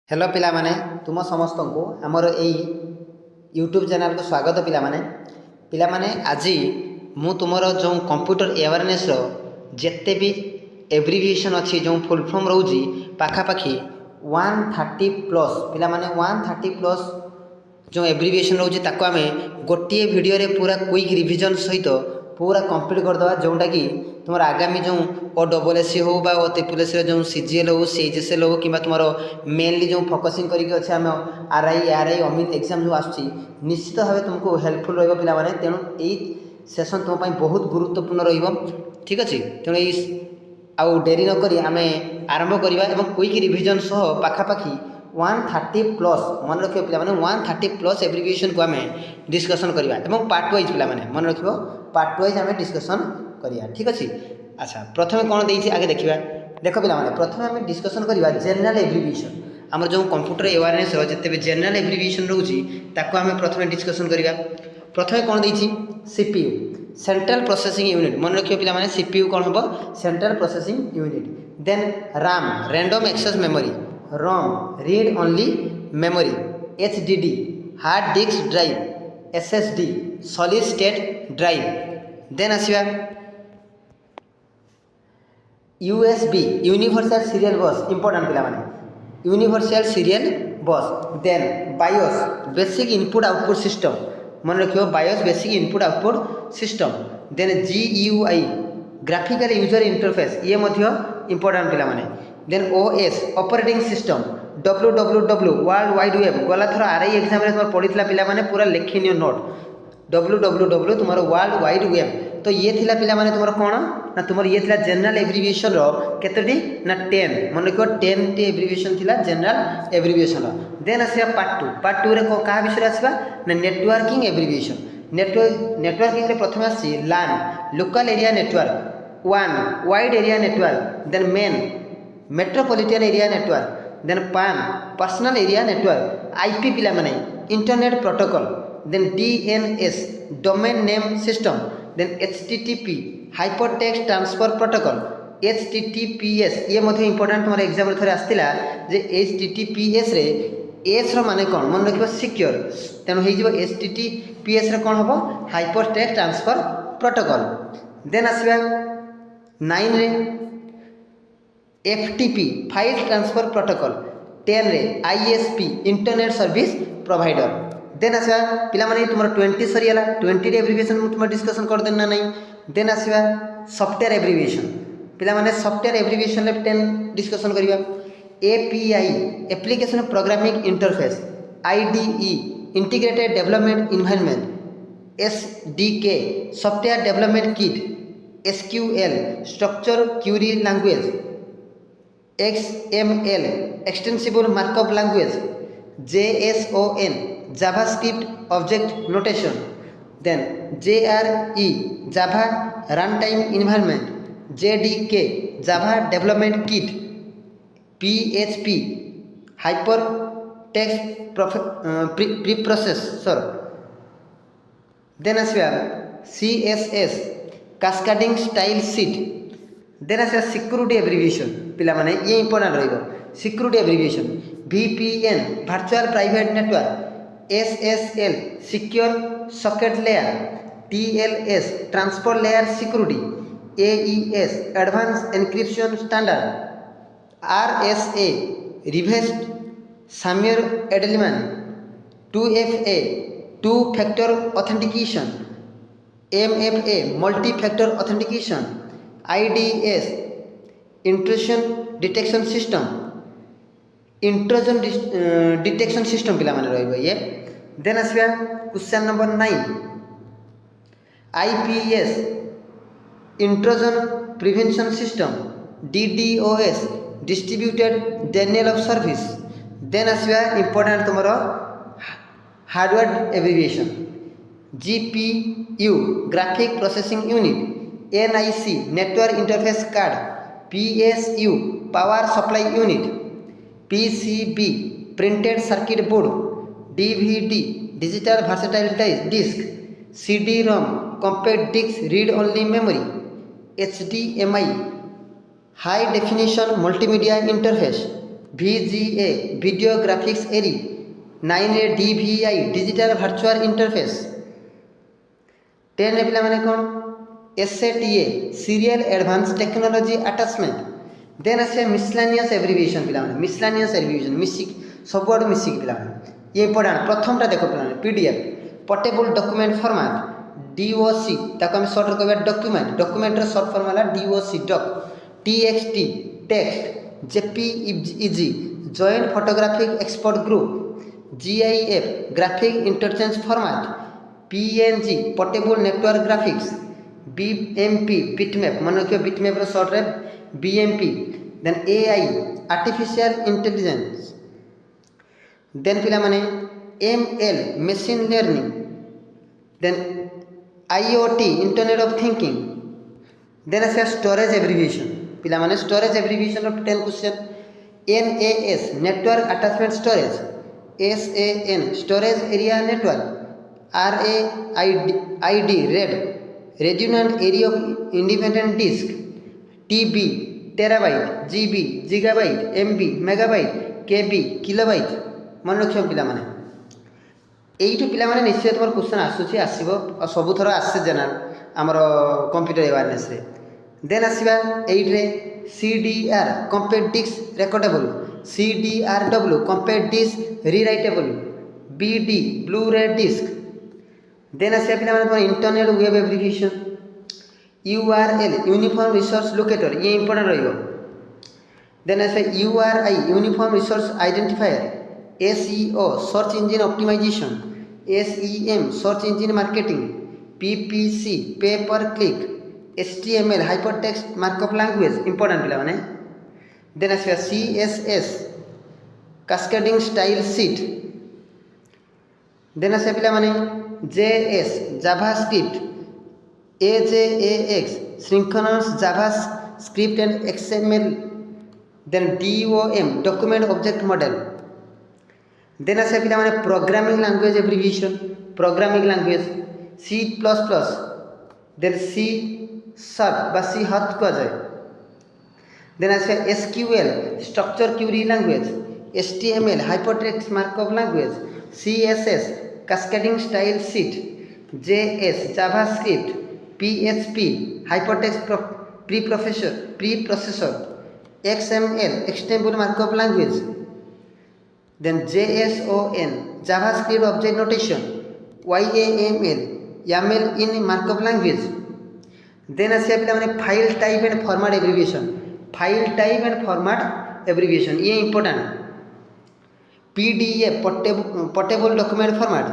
Hello पिला माने तुम समस्त को आमर यही यूट्यूब चैनल को स्वागत पिला माने आज मु तुमर जो कंप्यूटर अवेयरनेस जिते भी एब्रिविएशन अच्छी जो फुल फॉर्म रोजी पाखापाखि 130 प्लस पिला माने 130 प्लस जो एब्रिविएशन रोजी ताको आमे गोटे वीडियो रे पूरा क्विक रिवीजन सहित पूरा कंप्लीट करदे जोटा कि तुम आगामी जो ओ डबल एस सी हो बा ओ ट्रिपल एस जो सीजीएल हो सीएचएसएल हो कि तुम मेनली जो फोकसिंग करके अच्छे आम आरआई अमित एग्जाम जो आसुच्ची निश्चित भाव तुमको हेल्पफुल रही पाने तेणु यही सेसन तुम बहुत गुरुत्वपूर्ण ठीक अच्छे तेणु यही आउ डेरी नक आम आरंभ करवा क्विक रिवीजन सह पाखापाखि 130 प्लस मन रख पे 130 प्लस एब्रिविएशन को आम डिस्कसन करवा पार्ट वाइज पे मन रख पार्ट वाइज आम डिस्कसन करिया ठीक अच्छे। अच्छा प्रथम कौन देती आगे देखा देख पे प्रथम आम डिस्कसन करवा जनरल एब्रिविएशन आम जो कंप्यूटर अवेयरनेस जिते जनरल एब्रिविएशन रोची आम प्रथम डिस्कसन करवा प्रथम कौन देती सीपीयू सेंट्रल प्रोसेसिंग यूनिट मन रखिए पे सीपीयू कौन हम central processing unit then RAM random access memory ROM read only memory HDD hard disk drive SSD solid state drive then आसवा USB universal serial bus important पे universal serial bus then BIOS basic input output system मन रखियो BIOS basic input output system then GUI graphical user interface ये important पे then OS operating system www world wide web गला थर RI exam रे तुम पढ़ी पे पूरा लिखिनियो नोट www तुम वर्ल्ड वाइड वेब तो ये थिला पिला माने तुम कौन ना तुम ये थिला जनरल एब्रिविएशन केतोटी ना 10 मन रखियो 10 टी एब्रिविएशन थिला जनरल एब्रिविएशन देन आसिया पार्ट 2 रे का विषय आसीबा ना नेटवर्किंग एब्रिविएशन नेटवर्किंग रे प्रथम आसी LAN local area network 1 wide area network then MAN metropolitan area network then PAN personal area network IP पिला माने internet protocol then DNS domain name system then HTTP hypertext transfer protocol HTTPS ये important तुम्हारे exam रे आसला जे HTTPS रे S रो माने कौन मन रखियो सिक्योर तेणु हो एचटीटीपीएस रे कौन हम हाइपरटेक्स्ट ट्रांसफर प्रोटोकॉल देन आसवा 9 रे एफटीपी फाइल ट्रांसफर प्रोटोकॉल 10 रे ISP internet service provider then आसवा पिला माने तुम 20 सरीगला 20 एब्रिविएशन तुम डिस्कसन कर देना नहीं देन आसवा सॉफ्टवेयर एब्रिविएशन पिला माने सॉफ्टवेयर एब्रिविएशन ले 10 डिस्कसन करबा API application programming interface IDE integrated development environment SDK software development kit SQL structure query language XML extensible markup language JSON JavaScript object notation then JRE Java run time environment JDK Java development kit PHP hyper text preprocessor then आसवा CSS cascading style sheet then आसवा security abbreviation पिला माने ये important रहिबो security abbreviation VPN virtual private network SSL secure socket layer TLS transport layer security AES advance encryption standard RSA Rivest Shamir Adleman 2FA two factor authentication MFA multi factor authentication IDS intrusion detection system intrusion detection system पिला माने रहइबो ये then आसबा question number 9 IPS intrusion prevention system DDoS distributed denial of service then आसबा important तुमरो hardware abbreviation GPU graphic processing unit NIC network interface card PSU power supply unit PCB printed circuit board DVD digital versatile disk CD-ROM compact disc read only memory HDMI high definition multimedia interface VGA video graphics array 9 DVI digital virtual interface 10 ପିଲାମାନେ କ'ଣ SATA serial advanced technology attachment then ଆସିବ miscellaneous ଏବ୍ରିଭିଏସନ୍ ପିଲାମାନେ ମିସଲାନିୟସ୍ ଏବ୍ରିଭିଏସନ୍ ମିଶିକି ସବୁଆଡ଼ୁ ମିଶିକି ପିଲାମାନେ ଇଏ important ପ୍ରଥମଟା ଦେଖ ପିଲାମାନେ PDF portable document format DOC ତାକୁ ଆମେ ସର୍ଟରେ କହିବା ଡକ୍ୟୁମେଣ୍ଟର ସର୍ଟ ଫର୍ମ ହେଲା DOC doc TXT text JPEG joint photographic export group GIF graphic interchange format PNG portable network graphics BMP bitmap मन रखिए बिटमैप सर्ट रे BMP then AI artificial intelligence then पिला माने ML machine learning then IoT internet of thinking then आसे storage abbreviation पिला माने storage abbreviation of 10 question NAS network attachment storage SAN storage area network RAID RAID redundant area of independent disk TB terabyte GB gigabyte MB megabyte KB kilobyte मन रखियो पिला माने एइटु पिला माने निश्चय तुम क्वेश्चन आसुची आसीबो सबु थरो आसे जनरल हमर कंप्यूटर अवेयरनेस रे देन आसीबा एइट रे CDR compact disk recordable CDRW compact disk rewritable BD blu-ray disk then आसे पिला माने internet web application URL uniform resource locator ये इंपोर्टेंट रहिबो देन आसे URI uniform resource identifier SEO search engine optimisation SEM search engine marketing PPC pay per click HTML hypertext markup language important पिला माने then आसे CSS cascading style sheet then आसे पिला माने JS JavaScript AJAX synchronous JavaScript and XML then DOM document object model then आसे पिला माने programming language abbreviation programming language C++ then C# बा C हत को जाए then आसे SQL structure query language HTML hypertext markup language CSS cascading style sheet JS JavaScript PHP hypertext preprocessor XML extendable markup language then JSON JavaScript object notation YAML YAML in markup language then आसे पिला माने file type and format abbreviation ये important PDF portable document format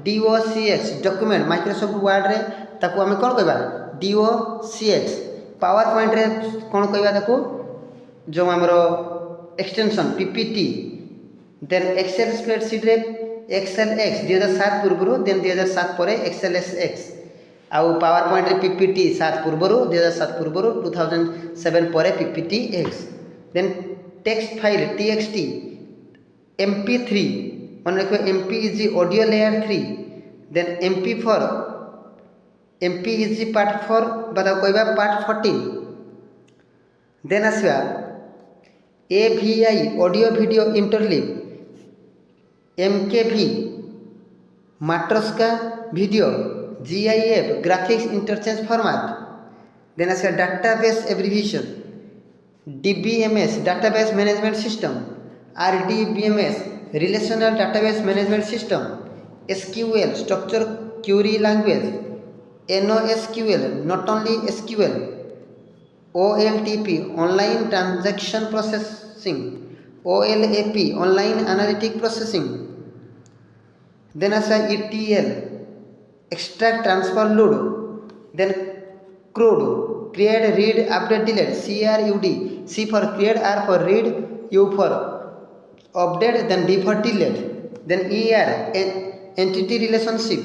DOCX document Microsoft word रे ताको हमें कौन कहबा DOCX power point रे कौन कहबा ताको जो हमरो extension PPT then excel spreadsheet रे XLX 2007 पूर्व देन 2007 पर XLSX आउ पावर पॉइंट रे PPT 7 पूर्व 2007 पूर्व 2007 पर PPTX then text file TXT MP3 मन रखियो MPEG audio layer 3 then MPEG part 4 बताओ कहबा पार्ट 14 देन आसवा AVI audio video interleave MKV Matroska video GIF graphics interchange format then आसवा database abbreviation DBMS database management system RDBMS Relational Database Management System SQL Structure Query Language NoSQL Not Only SQL OLTP Online Transaction Processing OLAP Online Analytic Processing then asa ETL Extract Transfer Load then CRUD Create Read Update Delete CRUD C for create R for read U for update then D for delete then ER entity relationship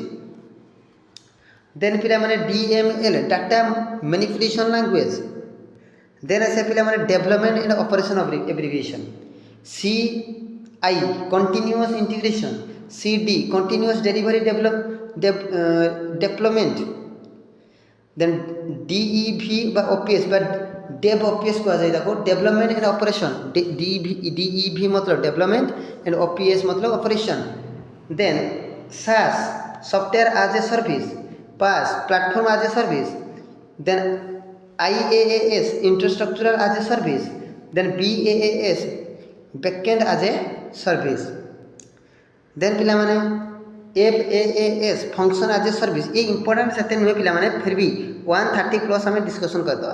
then पिला माने DML data manipulation language then ऐसे पिला माने development and operation abbreviation CI continuous integration CD continuous delivery deployment then DEV by OPS but dev OPS कह जाए देखो development and operation DEV मतलब development and OPS मतलब operation. Then SaaS software as a service, PaaS platform as a service, then IaaS infrastructural as a service, then BaaS backend as a service. Then पिला माने FaaS function as a service. ये important से नुहे पिला माने फिर भी 130+ आम डिस्कसन करदे।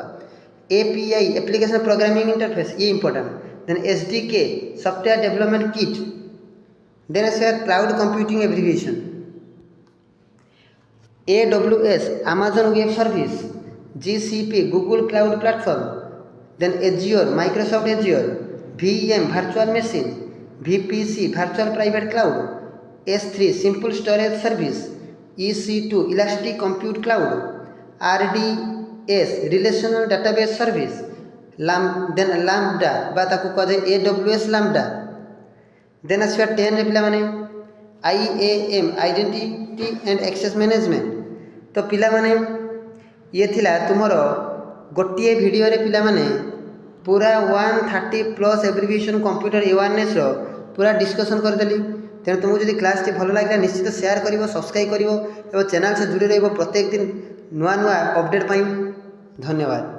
API एप्लिकेशन प्रोग्रामिंग इंटरफेस ये important. Then SDK software development kit. Then आसे cloud computing abbreviation. AWS Amazon web service, GCP Google cloud platform, then Azure Microsoft Azure, VM virtual machine, VPC virtual private cloud, S3 simple storage service, EC2 elastic compute cloud, RDS relational database service, then lambda बा ताकू कह जाए AWS lambda. Then आसवा 10 रे पिला माने IAM identity and access management. तो पिला माने ये थिला तुमर गोटे वीडियो रे पिला माने पूरा 130+ एब्रिविएशन कंप्यूटर अवेयरनेस रो पूरा डिस्कसन करदेली। तेणु तुमको जब क्लास टी भल लगे निश्चित शेयर करिवो, सब्सक्राइब करिवो और चैनल से जुड़ी रहिबो प्रत्येक दिन नुआ नुआ अपडेट पाई। धन्यवाद।